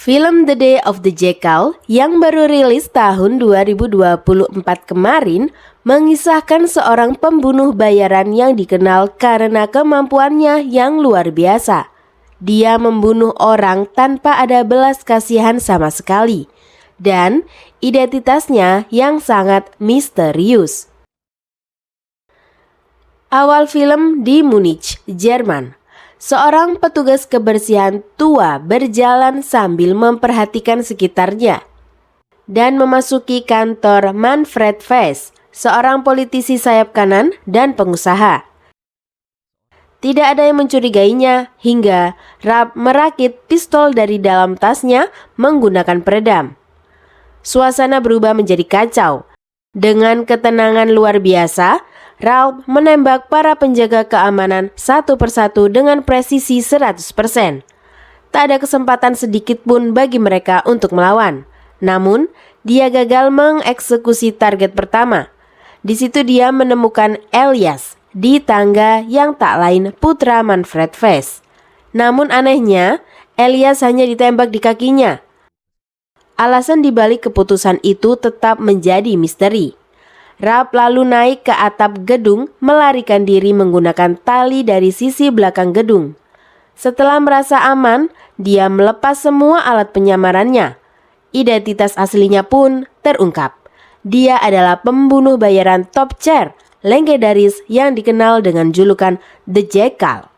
Film The Day of the Jackal yang baru rilis tahun 2024 kemarin mengisahkan seorang pembunuh bayaran yang dikenal karena kemampuannya yang luar biasa. Dia membunuh orang tanpa ada belas kasihan sama sekali, dan identitasnya yang sangat misterius. Awal film di Munich, Jerman. Seorang petugas kebersihan tua berjalan sambil memperhatikan sekitarnya dan memasuki kantor Manfred Vess, seorang politisi sayap kanan dan pengusaha. Tidak ada yang mencurigainya hingga Ralph merakit pistol dari dalam tasnya menggunakan peredam. Suasana berubah menjadi kacau. Dengan ketenangan luar biasa, Ralph menembak para penjaga keamanan satu persatu dengan presisi 100%. Tak ada kesempatan sedikit pun bagi mereka untuk melawan. Namun, dia gagal mengeksekusi target pertama. Di situ dia menemukan Elias di tangga yang tak lain putra Manfred Vess. Namun anehnya, Elias hanya ditembak di kakinya. Alasan dibalik keputusan itu tetap menjadi misteri. Ralph lalu naik ke atap gedung, melarikan diri menggunakan tali dari sisi belakang gedung. Setelah merasa aman, dia melepas semua alat penyamarannya. Identitas aslinya pun terungkap. Dia adalah pembunuh bayaran top chair, legendaris yang dikenal dengan julukan The Jackal.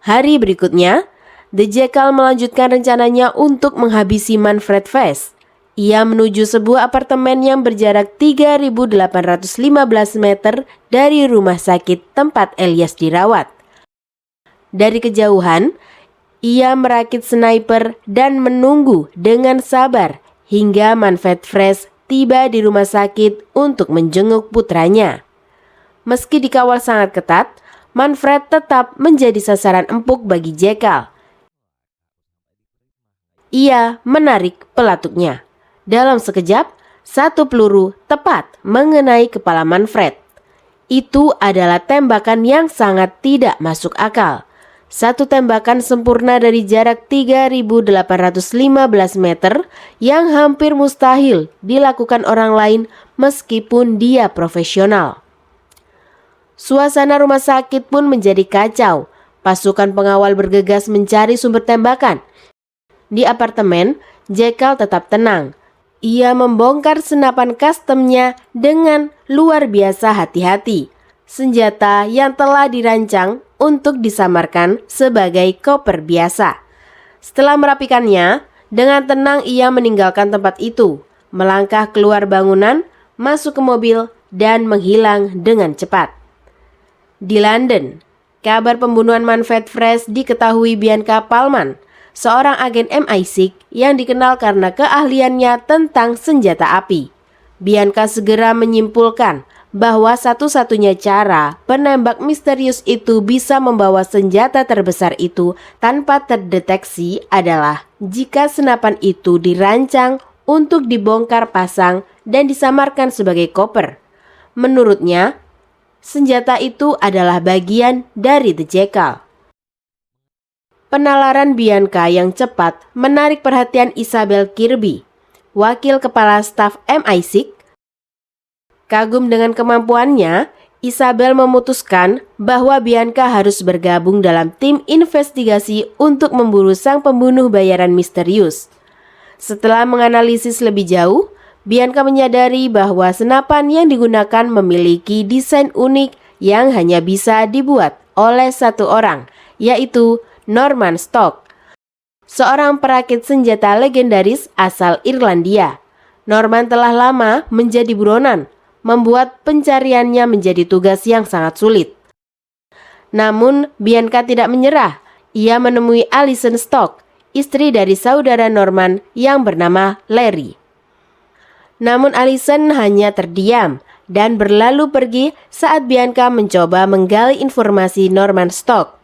Hari berikutnya, The Jackal melanjutkan rencananya untuk menghabisi Manfred Vess. Ia menuju sebuah apartemen yang berjarak 3.815 meter dari rumah sakit tempat Elias dirawat. Dari kejauhan, ia merakit sniper dan menunggu dengan sabar hingga Manfred Vess tiba di rumah sakit untuk menjenguk putranya. Meski dikawal sangat ketat, Manfred tetap menjadi sasaran empuk bagi Jackal. Ia menarik pelatuknya. Dalam sekejap, satu peluru tepat mengenai kepala Manfred. Itu adalah tembakan yang sangat tidak masuk akal. Satu tembakan sempurna dari jarak 3.815 meter yang hampir mustahil dilakukan orang lain meskipun dia profesional. Suasana rumah sakit pun menjadi kacau. Pasukan pengawal bergegas mencari sumber tembakan. Di apartemen, Jackal tetap tenang. Ia membongkar senapan customnya dengan luar biasa hati-hati. Senjata yang telah dirancang untuk disamarkan sebagai koper biasa. Setelah merapikannya, dengan tenang ia meninggalkan tempat itu, melangkah keluar bangunan, masuk ke mobil, dan menghilang dengan cepat. Di London, kabar pembunuhan Manfred Vess diketahui Bianca Palman, seorang agen MI6 yang dikenal karena keahliannya tentang senjata api. Bianca segera menyimpulkan bahwa satu-satunya cara penembak misterius itu bisa membawa senjata terbesar itu tanpa terdeteksi adalah jika senapan itu dirancang untuk dibongkar pasang dan disamarkan sebagai koper. Menurutnya, senjata itu adalah bagian dari The Jackal. Penalaran Bianca yang cepat menarik perhatian Isabel Kirby, wakil kepala staf MI6. Kagum dengan kemampuannya, Isabel memutuskan bahwa Bianca harus bergabung dalam tim investigasi untuk memburu sang pembunuh bayaran misterius. Setelah menganalisis lebih jauh, Bianca menyadari bahwa senapan yang digunakan memiliki desain unik yang hanya bisa dibuat oleh satu orang, yaitu Norman Stock, seorang perakit senjata legendaris asal Irlandia. Norman telah lama menjadi buronan, membuat pencariannya menjadi tugas yang sangat sulit. Namun, Bianca tidak menyerah. Ia menemui Alison Stock, istri dari saudara Norman yang bernama Larry. Namun Alison hanya terdiam dan berlalu pergi saat Bianca mencoba menggali informasi Norman Stock.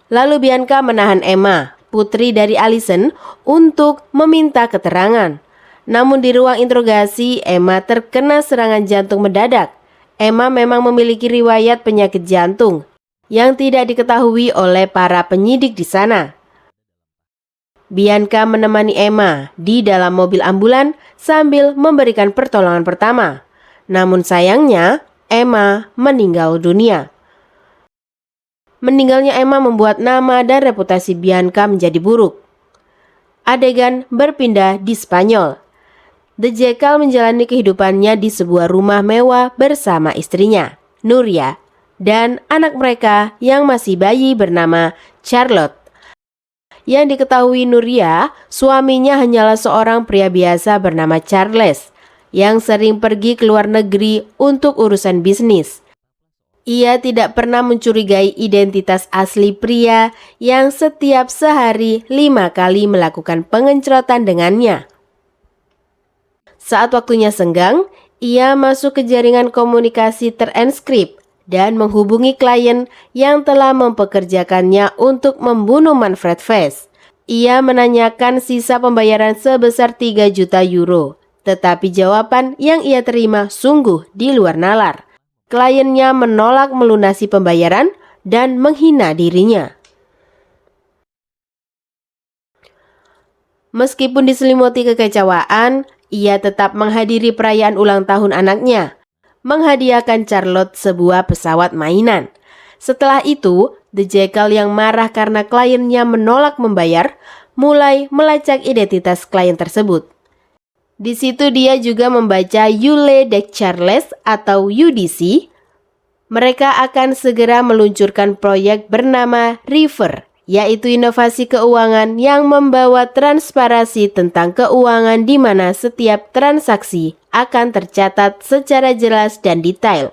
Lalu Bianca menahan Emma, putri dari Alison, untuk meminta keterangan. Namun di ruang interogasi, Emma terkena serangan jantung mendadak. Emma memang memiliki riwayat penyakit jantung yang tidak diketahui oleh para penyidik di sana. Bianca menemani Emma di dalam mobil ambulan sambil memberikan pertolongan pertama. Namun sayangnya, Emma meninggal dunia. Meninggalnya Emma membuat nama dan reputasi Bianca menjadi buruk. Adegan berpindah di Spanyol. The Jackal menjalani kehidupannya di sebuah rumah mewah bersama istrinya, Nuria, dan anak mereka yang masih bayi bernama Charlotte. Yang diketahui Nuria, suaminya hanyalah seorang pria biasa bernama Charles, yang sering pergi ke luar negeri untuk urusan bisnis. Ia tidak pernah mencurigai identitas asli pria yang setiap sehari 5 kali melakukan pengencrotan dengannya. Saat waktunya senggang, ia masuk ke jaringan komunikasi terenkrip dan menghubungi klien yang telah mempekerjakannya untuk membunuh Manfred Vess. Ia menanyakan sisa pembayaran sebesar 3 juta euro, tetapi jawaban yang ia terima sungguh di luar nalar. Kliennya menolak melunasi pembayaran dan menghina dirinya. Meskipun diselimuti kekecewaan, ia tetap menghadiri perayaan ulang tahun anaknya, menghadiahkan Charlotte sebuah pesawat mainan. Setelah itu, The Jackal yang marah karena kliennya menolak membayar, mulai melacak identitas klien tersebut. Di situ dia juga membaca Yule de Charles atau UDC. Mereka akan segera meluncurkan proyek bernama River, yaitu inovasi keuangan yang membawa transparansi tentang keuangan di mana setiap transaksi akan tercatat secara jelas dan detail.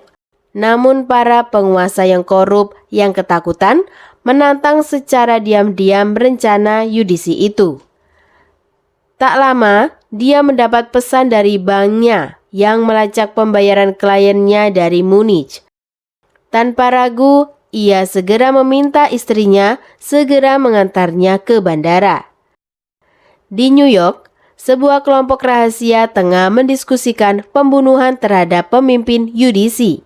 Namun para penguasa yang korup yang ketakutan menantang secara diam-diam rencana UDC itu. Tak lama, dia mendapat pesan dari banknya yang melacak pembayaran kliennya dari Munich. Tanpa ragu, ia segera meminta istrinya segera mengantarnya ke bandara. Di New York, sebuah kelompok rahasia tengah mendiskusikan pembunuhan terhadap pemimpin UDC.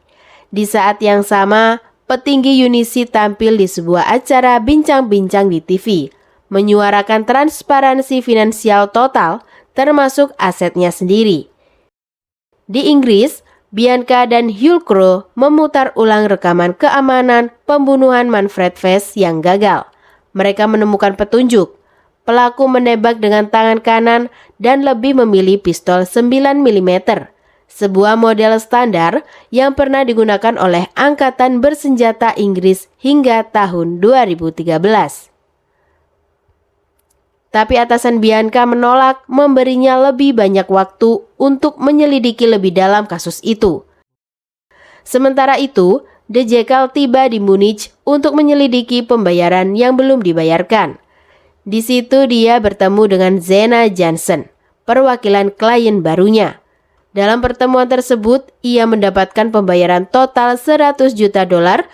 Di saat yang sama, petinggi UDC tampil di sebuah acara bincang-bincang di TV, menyuarakan transparansi finansial total termasuk asetnya sendiri. Di Inggris, Bianca dan Hull Crowe memutar ulang rekaman keamanan pembunuhan Manfred Vess yang gagal. Mereka menemukan petunjuk. Pelaku menembak dengan tangan kanan dan lebih memilih pistol 9 mm, sebuah model standar yang pernah digunakan oleh Angkatan Bersenjata Inggris hingga tahun 2013. Tapi atasan Bianca menolak memberinya lebih banyak waktu untuk menyelidiki lebih dalam kasus itu. Sementara itu, The Jackal tiba di Munich untuk menyelidiki pembayaran yang belum dibayarkan. Di situ dia bertemu dengan Zena Jansen, perwakilan klien barunya. Dalam pertemuan tersebut, ia mendapatkan pembayaran total 100 juta dolar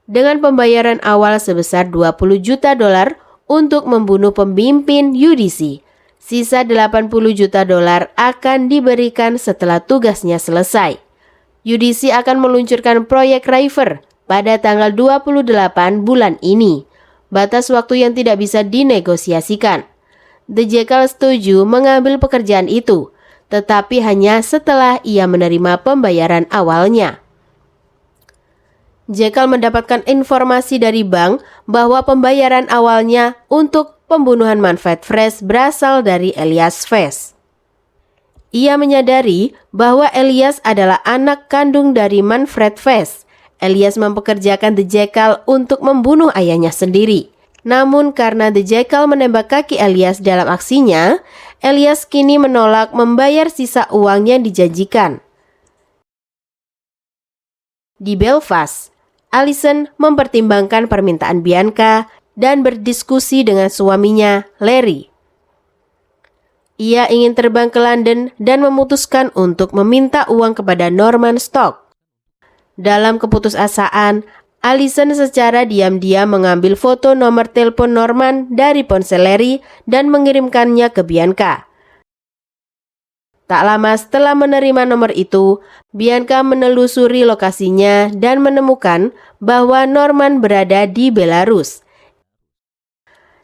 dengan pembayaran awal sebesar 20 juta dolar untuk membunuh pemimpin UDC. Sisa 80 juta dolar akan diberikan setelah tugasnya selesai. UDC akan meluncurkan proyek River pada tanggal 28 bulan ini. Batas waktu yang tidak bisa dinegosiasikan. The Jackal setuju mengambil pekerjaan itu, tetapi hanya setelah ia menerima pembayaran awalnya. Jackal mendapatkan informasi dari bank bahwa pembayaran awalnya untuk pembunuhan Manfred Vess berasal dari Elias Vess. Ia menyadari bahwa Elias adalah anak kandung dari Manfred Vess. Elias mempekerjakan The Jackal untuk membunuh ayahnya sendiri. Namun karena The Jackal menembak kaki Elias dalam aksinya, Elias kini menolak membayar sisa uang yang dijanjikan. Di Belfast, Alison mempertimbangkan permintaan Bianca dan berdiskusi dengan suaminya, Larry. Ia ingin terbang ke London dan memutuskan untuk meminta uang kepada Norman Stock. Dalam keputusasaan, Alison secara diam-diam mengambil foto nomor telepon Norman dari ponsel Larry dan mengirimkannya ke Bianca. Tak lama setelah menerima nomor itu, Bianca menelusuri lokasinya dan menemukan bahwa Norman berada di Belarus.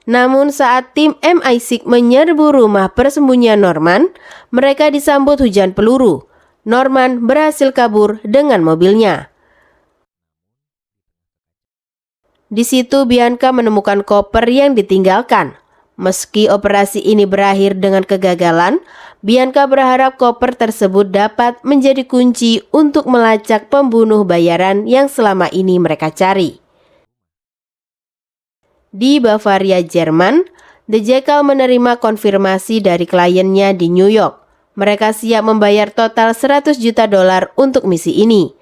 Namun saat tim MI6 menyerbu rumah persembunyian Norman, mereka disambut hujan peluru. Norman berhasil kabur dengan mobilnya. Di situ Bianca menemukan koper yang ditinggalkan. Meski operasi ini berakhir dengan kegagalan, Bianca berharap koper tersebut dapat menjadi kunci untuk melacak pembunuh bayaran yang selama ini mereka cari. Di Bavaria, Jerman, The Jackal menerima konfirmasi dari kliennya di New York. Mereka siap membayar total $100 juta untuk misi ini.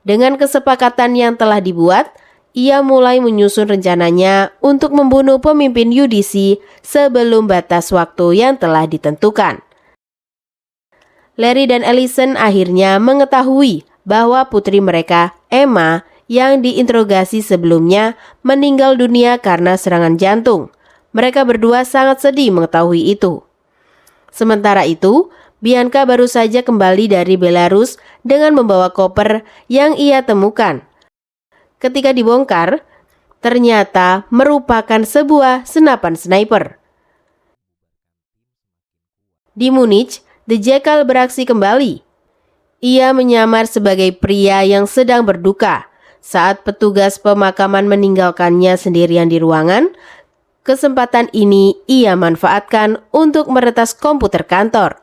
Dengan kesepakatan yang telah dibuat, ia mulai menyusun rencananya untuk membunuh pemimpin UDC sebelum batas waktu yang telah ditentukan. Larry dan Allison akhirnya mengetahui bahwa putri mereka, Emma, yang diinterogasi sebelumnya meninggal dunia karena serangan jantung. Mereka berdua sangat sedih mengetahui itu. Sementara itu, Bianca baru saja kembali dari Belarus dengan membawa koper yang ia temukan. Ketika dibongkar, ternyata merupakan sebuah senapan sniper. Di Munich, The Jackal beraksi kembali. Ia menyamar sebagai pria yang sedang berduka. Saat petugas pemakaman meninggalkannya sendirian di ruangan, kesempatan ini ia manfaatkan untuk meretas komputer kantor,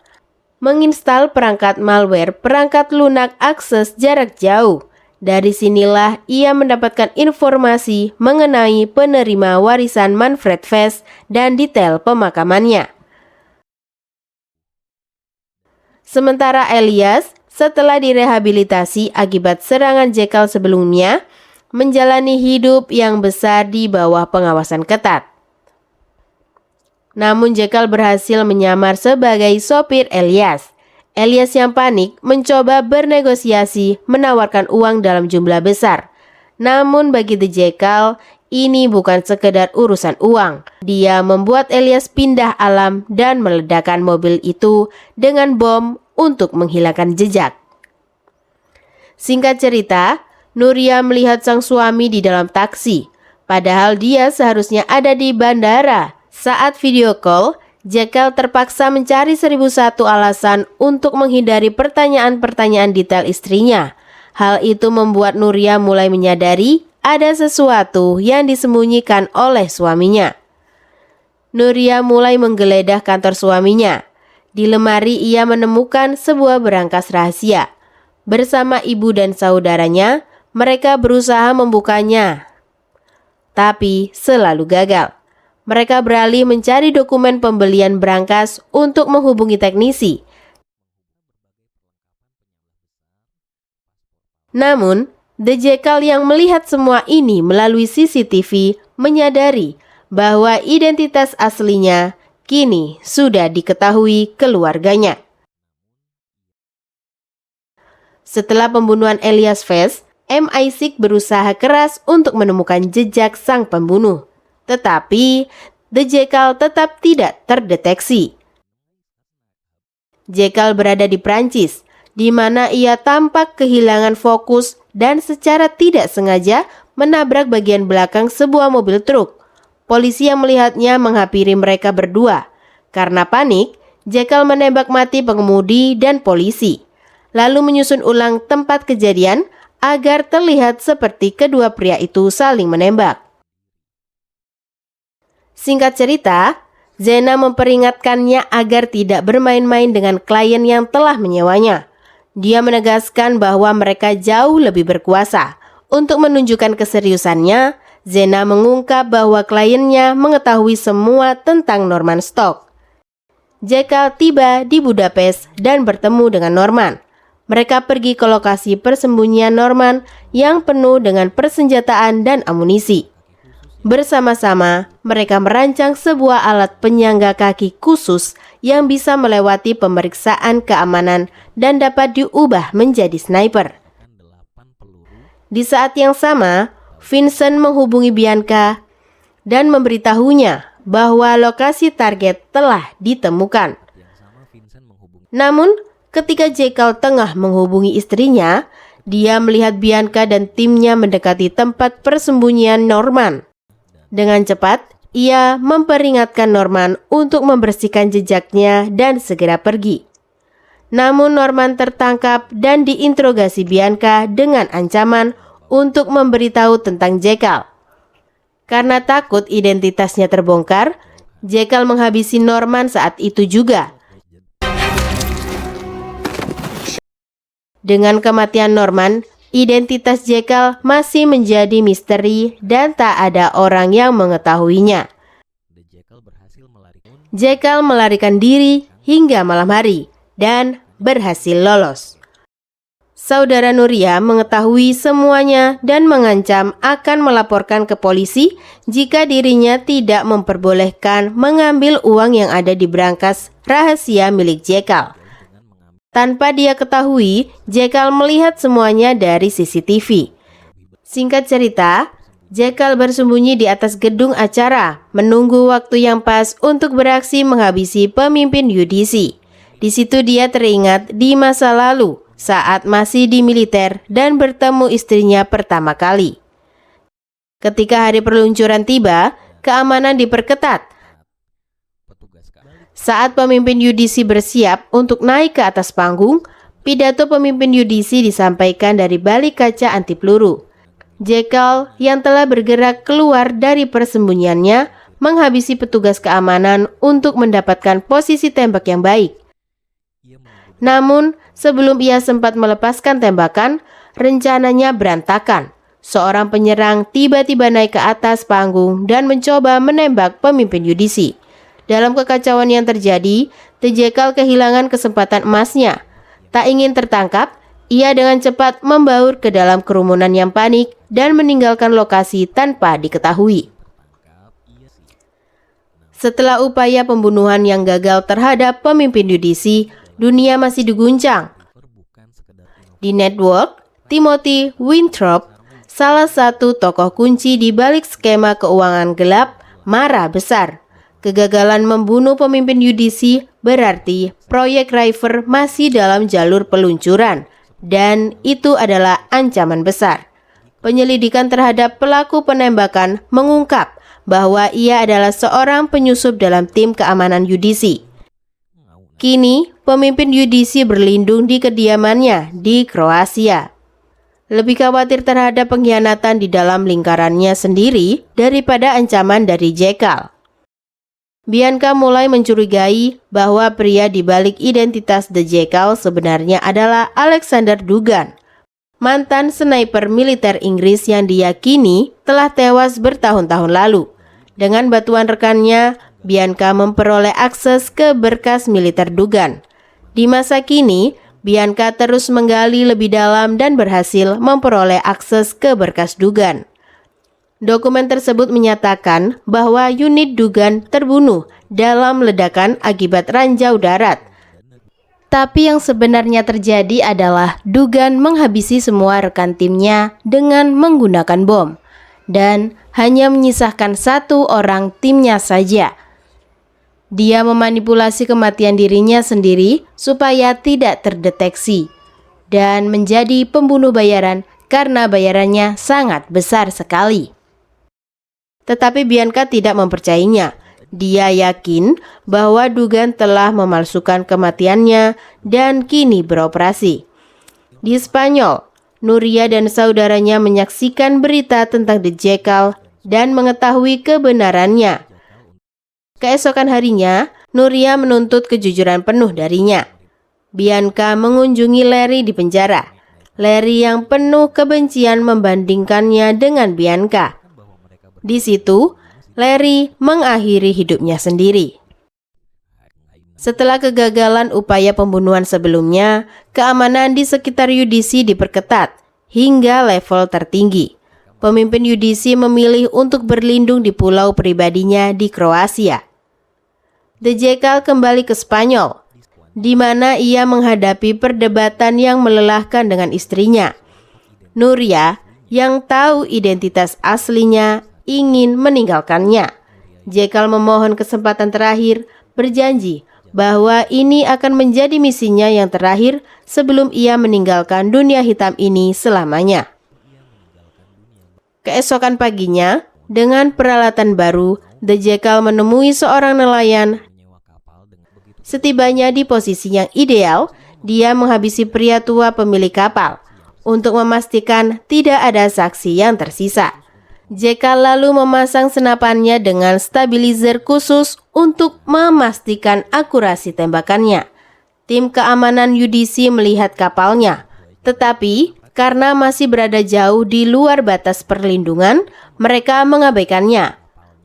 menginstal perangkat malware perangkat lunak akses jarak jauh. Dari sinilah ia mendapatkan informasi mengenai penerima warisan Manfred Vess dan detail pemakamannya. Sementara Elias, setelah direhabilitasi akibat serangan Jackal sebelumnya, menjalani hidup yang besar di bawah pengawasan ketat. Namun Jackal berhasil menyamar sebagai sopir Elias. Elias yang panik mencoba bernegosiasi menawarkan uang dalam jumlah besar. Namun bagi The Jackal, ini bukan sekedar urusan uang. Dia membuat Elias pindah alam dan meledakkan mobil itu dengan bom untuk menghilangkan jejak. Singkat cerita, Nuria melihat sang suami di dalam taksi, padahal dia seharusnya ada di bandara. Saat video call, Jackal terpaksa mencari 1001 alasan untuk menghindari pertanyaan-pertanyaan detail istrinya. Hal itu membuat Nuria mulai menyadari ada sesuatu yang disembunyikan oleh suaminya. Nuria mulai menggeledah kantor suaminya. Di lemari ia menemukan sebuah berangkas rahasia. Bersama ibu dan saudaranya, mereka berusaha membukanya, tapi selalu gagal. Mereka beralih mencari dokumen pembelian berangkas untuk menghubungi teknisi. Namun, The Jackal yang melihat semua ini melalui CCTV menyadari bahwa identitas aslinya kini sudah diketahui keluarganya. Setelah pembunuhan Elias Vess, MI6 berusaha keras untuk menemukan jejak sang pembunuh. Tetapi, The Jackal tetap tidak terdeteksi. Jackal berada di Prancis, di mana ia tampak kehilangan fokus dan secara tidak sengaja menabrak bagian belakang sebuah mobil truk. Polisi yang melihatnya menghampiri mereka berdua. Karena panik, Jackal menembak mati pengemudi dan polisi, lalu menyusun ulang tempat kejadian agar terlihat seperti kedua pria itu saling menembak. Singkat cerita, Zena memperingatkannya agar tidak bermain-main dengan klien yang telah menyewanya. Dia menegaskan bahwa mereka jauh lebih berkuasa. Untuk menunjukkan keseriusannya, Zena mengungkap bahwa kliennya mengetahui semua tentang Norman Stock. Jackal tiba di Budapest dan bertemu dengan Norman. Mereka pergi ke lokasi persembunyian Norman yang penuh dengan persenjataan dan amunisi. Bersama-sama, mereka merancang sebuah alat penyangga kaki khusus yang bisa melewati pemeriksaan keamanan dan dapat diubah menjadi sniper. Di saat yang sama, Vincent menghubungi Bianca dan memberitahunya bahwa lokasi target telah ditemukan. Namun, ketika Jackal tengah menghubungi istrinya, dia melihat Bianca dan timnya mendekati tempat persembunyian Norman. Dengan cepat, ia memperingatkan Norman untuk membersihkan jejaknya dan segera pergi. Namun Norman tertangkap dan diinterogasi Bianca dengan ancaman untuk memberitahu tentang Jekyll. Karena takut identitasnya terbongkar, Jekyll menghabisi Norman saat itu juga. Dengan kematian Norman, identitas Jekyll masih menjadi misteri dan tak ada orang yang mengetahuinya. Jekyll melarikan diri hingga malam hari dan berhasil lolos. Saudara Nuria mengetahui semuanya dan mengancam akan melaporkan ke polisi jika dirinya tidak memperbolehkan mengambil uang yang ada di brankas rahasia milik Jekyll. Tanpa dia ketahui, Jekyll melihat semuanya dari CCTV. Singkat cerita, Jekyll bersembunyi di atas gedung acara, menunggu waktu yang pas untuk beraksi menghabisi pemimpin UDC. Di situ dia teringat di masa lalu saat masih di militer dan bertemu istrinya pertama kali. Ketika hari peluncuran tiba, keamanan diperketat. Saat pemimpin UDC bersiap untuk naik ke atas panggung, pidato pemimpin UDC disampaikan dari balik kaca anti peluru. Jekyll yang telah bergerak keluar dari persembunyiannya menghabisi petugas keamanan untuk mendapatkan posisi tembak yang baik. Namun, sebelum ia sempat melepaskan tembakan, rencananya berantakan. Seorang penyerang tiba-tiba naik ke atas panggung dan mencoba menembak pemimpin UDC. Dalam kekacauan yang terjadi, The Jekyll kehilangan kesempatan emasnya. Tak ingin tertangkap, ia dengan cepat membaur ke dalam kerumunan yang panik dan meninggalkan lokasi tanpa diketahui. Setelah upaya pembunuhan yang gagal terhadap pemimpin UDC, dunia masih diguncang. Di network, Timothy Winthrop, salah satu tokoh kunci di balik skema keuangan gelap, marah besar. Kegagalan membunuh pemimpin UDC berarti proyek River masih dalam jalur peluncuran, dan itu adalah ancaman besar. Penyelidikan terhadap pelaku penembakan mengungkap bahwa ia adalah seorang penyusup dalam tim keamanan UDC. Kini, pemimpin UDC berlindung di kediamannya di Kroasia. Lebih khawatir terhadap pengkhianatan di dalam lingkarannya sendiri daripada ancaman dari Jekyll. Bianca mulai mencurigai bahwa pria di balik identitas The Jekyll sebenarnya adalah Alexander Duggan, mantan sniper militer Inggris yang diyakini telah tewas bertahun-tahun lalu. Dengan bantuan rekannya, Bianca memperoleh akses ke berkas militer Duggan. Di masa kini, Bianca terus menggali lebih dalam dan berhasil memperoleh akses ke berkas Duggan. Dokumen tersebut menyatakan bahwa unit Duggan terbunuh dalam ledakan akibat ranjau darat. Tapi yang sebenarnya terjadi adalah Duggan menghabisi semua rekan timnya dengan menggunakan bom, dan hanya menyisakan satu orang timnya saja. Dia memanipulasi kematian dirinya sendiri supaya tidak terdeteksi dan menjadi pembunuh bayaran karena bayarannya sangat besar sekali. Tetapi Bianca tidak mempercayainya. Dia yakin bahwa Duggan telah memalsukan kematiannya dan kini beroperasi. Di Spanyol, Nuria dan saudaranya menyaksikan berita tentang The Jekyll dan mengetahui kebenarannya. Keesokan harinya, Nuria menuntut kejujuran penuh darinya. Bianca mengunjungi Larry di penjara. Larry yang penuh kebencian membandingkannya dengan Bianca. Di situ, Larry mengakhiri hidupnya sendiri. Setelah kegagalan upaya pembunuhan sebelumnya, keamanan di sekitar UDC diperketat hingga level tertinggi. Pemimpin UDC memilih untuk berlindung di pulau pribadinya di Kroasia. The Jekyll kembali ke Spanyol, di mana ia menghadapi perdebatan yang melelahkan dengan istrinya. Nuria, yang tahu identitas aslinya, ingin meninggalkannya. Jekyll memohon kesempatan terakhir, berjanji bahwa ini akan menjadi misinya yang terakhir sebelum ia meninggalkan dunia hitam ini selamanya. Keesokan paginya, dengan peralatan baru, The Jackal menemui seorang nelayan. Setibanya di posisi yang ideal, dia menghabisi pria tua pemilik kapal untuk memastikan tidak ada saksi yang tersisa. Jackal lalu memasang senapannya dengan stabilizer khusus untuk memastikan akurasi tembakannya. Tim keamanan UDC melihat kapalnya, tetapi karena masih berada jauh di luar batas perlindungan, mereka mengabaikannya.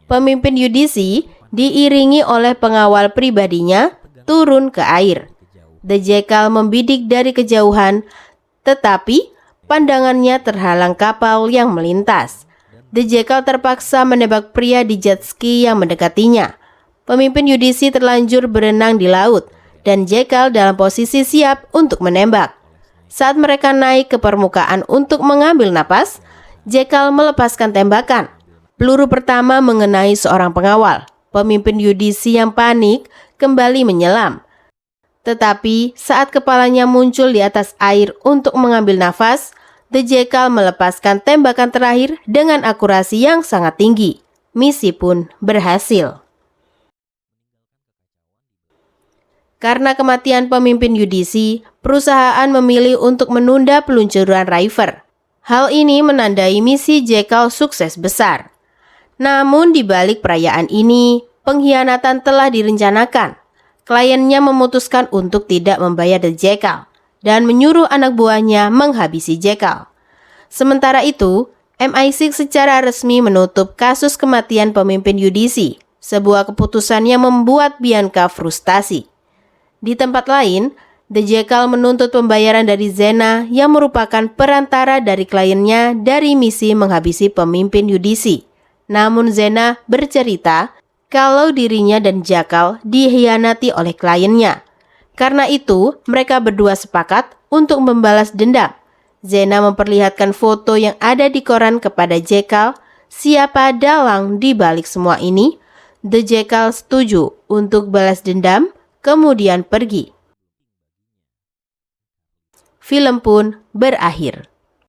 Pemimpin UDC diiringi oleh pengawal pribadinya turun ke air. The Jackal membidik dari kejauhan, tetapi pandangannya terhalang kapal yang melintas. The Jackal terpaksa menembak pria di jet ski yang mendekatinya. Pemimpin UDC terlanjur berenang di laut, dan Jackal dalam posisi siap untuk menembak. Saat mereka naik ke permukaan untuk mengambil napas, Jackal melepaskan tembakan. Peluru pertama mengenai seorang pengawal. Pemimpin UDC yang panik kembali menyelam. Tetapi saat kepalanya muncul di atas air untuk mengambil nafas, The Jackal melepaskan tembakan terakhir dengan akurasi yang sangat tinggi. Misi pun berhasil. Karena kematian pemimpin UDC, perusahaan memilih untuk menunda peluncuran River. Hal ini menandai misi Jackal sukses besar. Namun di balik perayaan ini, pengkhianatan telah direncanakan. Kliennya memutuskan untuk tidak membayar The Jackal dan menyuruh anak buahnya menghabisi Jackal. Sementara itu, MI6 secara resmi menutup kasus kematian pemimpin UDC, sebuah keputusan yang membuat Bianca frustasi. Di tempat lain, The Jackal menuntut pembayaran dari Xena yang merupakan perantara dari kliennya dari misi menghabisi pemimpin UDC. Namun Xena bercerita kalau dirinya dan Jackal dikhianati oleh kliennya. Karena itu, mereka berdua sepakat untuk membalas dendam. Xena memperlihatkan foto yang ada di koran kepada Jackal. Siapa dalang di balik semua ini? The Jackal setuju untuk balas dendam, kemudian pergi. Film pun berakhir.